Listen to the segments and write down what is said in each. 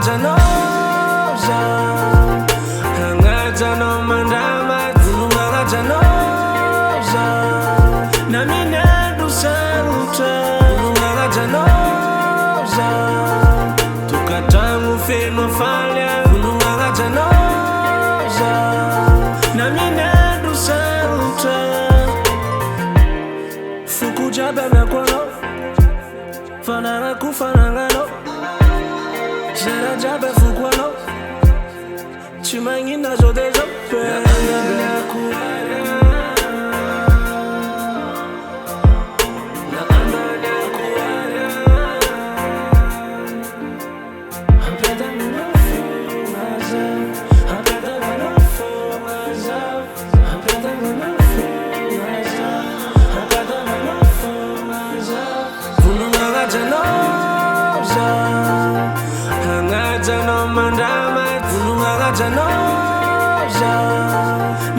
janoza Angajano mandama Dununga janoza Namina dusaruta Dununga janoza Tukatangu feno falya Dununga janoza Namina dusaruta Fuku jabe mekwano Fanana kufanangano Jera jabe fukwano Chimangi na jode zope Jano mandama Dununga janoza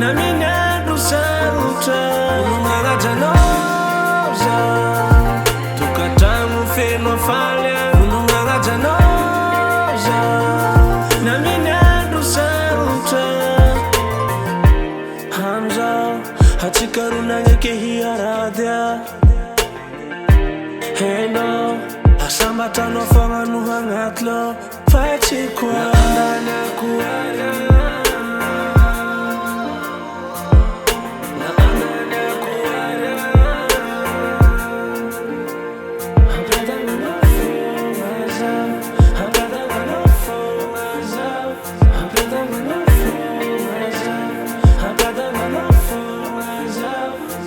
Namina dusaruta Dununga janoza Tukatangu feno falya Dununga janoza Namina dusaruta Hamza Hachikaruna ngeke hiyaradya Hey no Asamba tano fanga nuhangatlo Fachi kwa na kuara Na amana kuara Hangada manafumaza Hangada manafumaza Hangada manafumaza Hangada manafumaza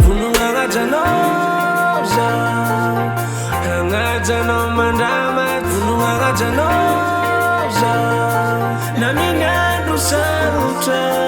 Dununga janoza Angajano mandama Dununga janoza Namina dusaruta